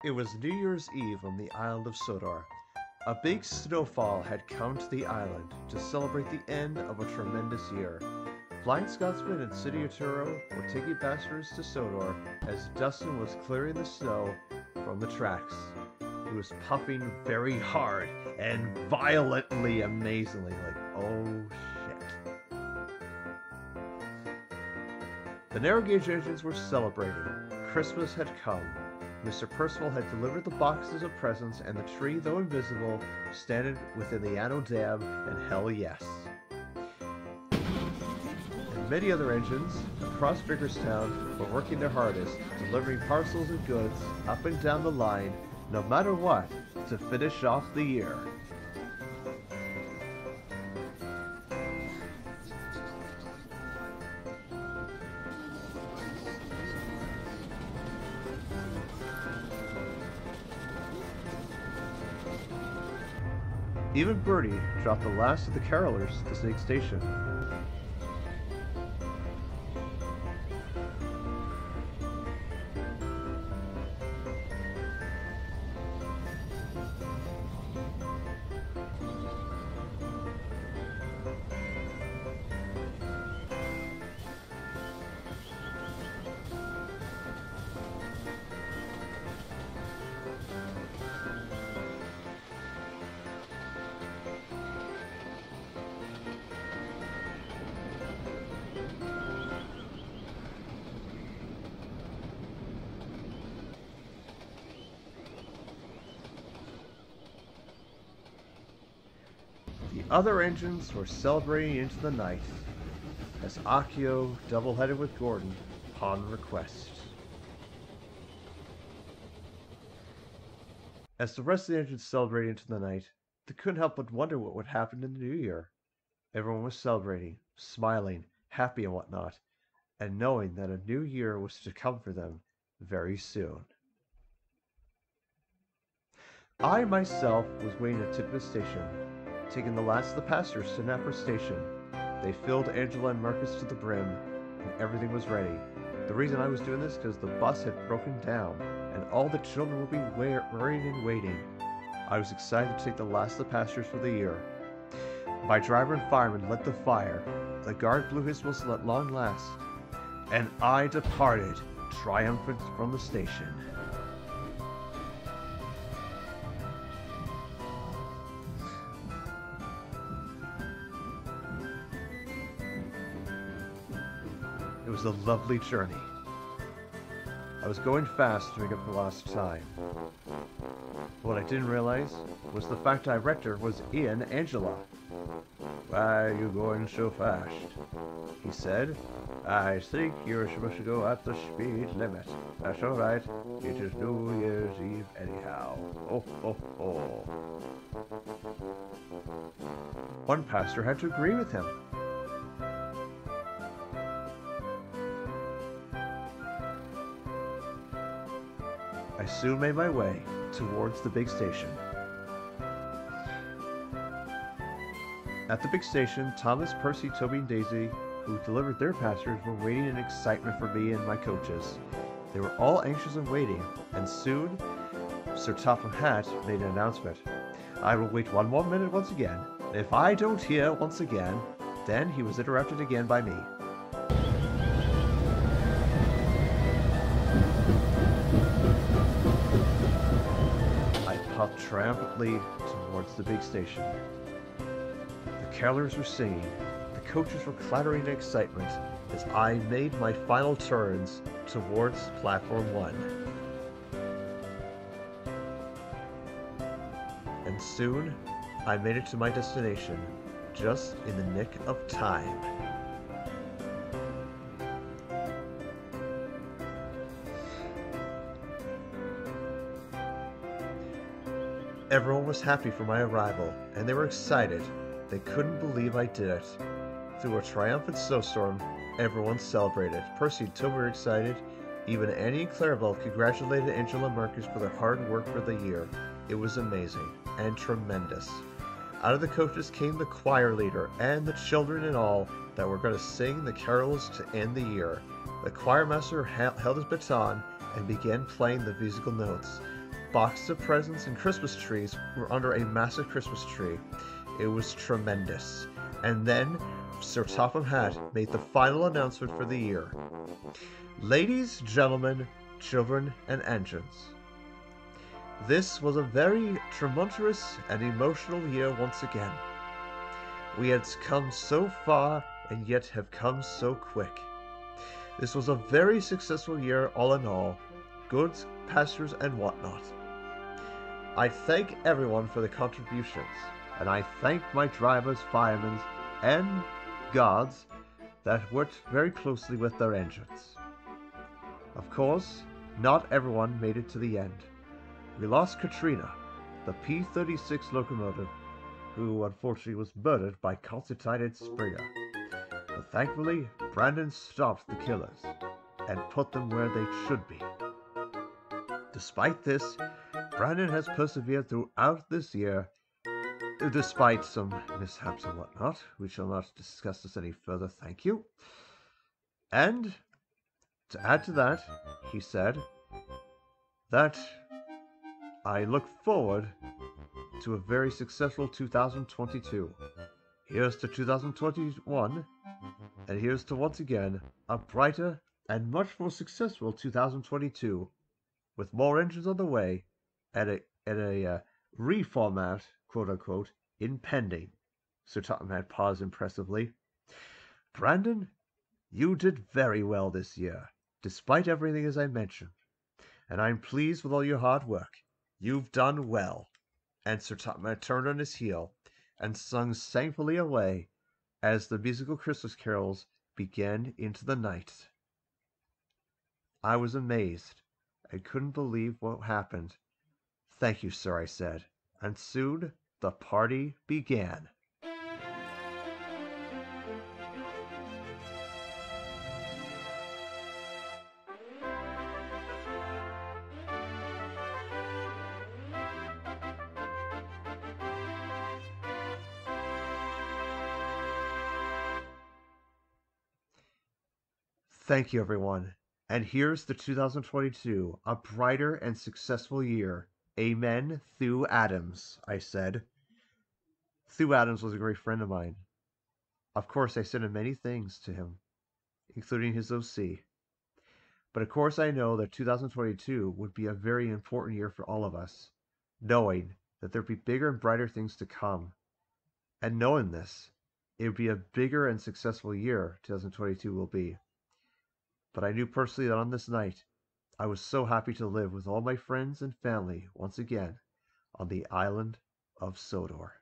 It was New Year's Eve on the island of Sodor. A big snowfall had come to the island to celebrate the end of a tremendous year. Flying Scotsman and City Arturo were taking passengers to Sodor as Dustin was clearing the snow from the tracks. He was puffing very hard and violently, amazingly, like, oh shit. The narrow gauge engines were celebrating. Christmas had come. Mr. Percival had delivered the boxes of presents, and the tree, though invisible, standing within the Anno Dam, and hell yes. And many other engines across Biggerstown were working their hardest, delivering parcels and goods up and down the line, no matter what, to finish off the year. Even Bertie dropped the last of the carolers at the big station. The other engines were celebrating into the night, as Accio double-headed with Gordon upon request. As the rest of the engines celebrated into the night, they couldn't help but wonder what would happen in the new year. Everyone was celebrating, smiling, happy and whatnot, and knowing that a new year was to come for them very soon. I myself was waiting at Knapford Station, taking the last of the passengers to Knapford Station. They filled Angela and Marcus to the brim, and everything was ready. The reason I was doing this is because the bus had broken down, and all the children would be worrying and waiting. I was excited to take the last of the passengers for the year. My driver and fireman lit the fire. The guard blew his whistle at long last, and I departed, triumphant from the station. It was a lovely journey. I was going fast to make up for lost time. What I didn't realize was the fact director was in Angela. "Why are you going so fast?" he said. "I think you're supposed to go at the speed limit. That's all right. It is New Year's Eve anyhow. Ho, ho, ho." One pastor had to agree with him. I soon made my way towards the big station. At the big station, Thomas, Percy, Toby, and Daisy, who delivered their passengers, were waiting in excitement for me and my coaches. They were all anxious and waiting, and soon Sir Topham Hatt made an announcement. "I will wait one more minute once again. If I don't hear once again," then he was interrupted again by me. Puffed triumphantly towards the big station. The carolers were singing, the coaches were clattering in excitement as I made my final turns towards platform 1. And soon I made it to my destination, just in the nick of time. Everyone was happy for my arrival, and they were excited. They couldn't believe I did it. Through a triumphant snowstorm, everyone celebrated. Percy and Toby were excited. Even Annie and Clarabelle congratulated Angela and Marcus for their hard work for the year. It was amazing and tremendous. Out of the coaches came the choir leader and the children and all that were going to sing the carols to end the year. The choir master held his baton and began playing the musical notes. Boxes of presents and Christmas trees were under a massive Christmas tree. It was tremendous. And then Sir Topham Hatt made the final announcement for the year. Ladies, gentlemen, children, and engines. This was a very tumultuous and emotional year once again. We had come so far and yet have come so quick. This was a very successful year all in all, goods, passengers, and whatnot. I thank everyone for the contributions, and I thank my drivers, firemen, and guards that worked very closely with their engines. Of course, not everyone made it to the end. We lost Katrina, the P-36 locomotive, who unfortunately was murdered by concertinated Springer. But thankfully, Brandon stopped the killers and put them where they should be. Despite this, Brandon has persevered throughout this year, despite some mishaps and whatnot. We shall not discuss this any further, thank you. And to add to that, he said that I look forward to a very successful 2022. Here's to 2021, and here's to once again a brighter and much more successful 2022, with more engines on the way and a reformat, quote unquote, impending. Sir Topham had paused impressively. Brandon, you did very well this year, despite everything as I mentioned, and I'm pleased with all your hard work. You've done well. And Sir Topham turned on his heel and sung thankfully away as the musical Christmas carols began into the night. I was amazed. I couldn't believe what happened. Thank you, sir, I said, and soon the party began. Thank you, everyone. And here's the 2022, a brighter and successful year. Amen, Thew Adams, I said. Thew Adams was a great friend of mine. Of course, I sent him many things to him, including his OC. But of course, I know that 2022 would be a very important year for all of us, knowing that there'd be bigger and brighter things to come. And knowing this, it would be a bigger and successful year 2022 will be. But I knew personally that on this night, I was so happy to live with all my friends and family once again on the island of Sodor.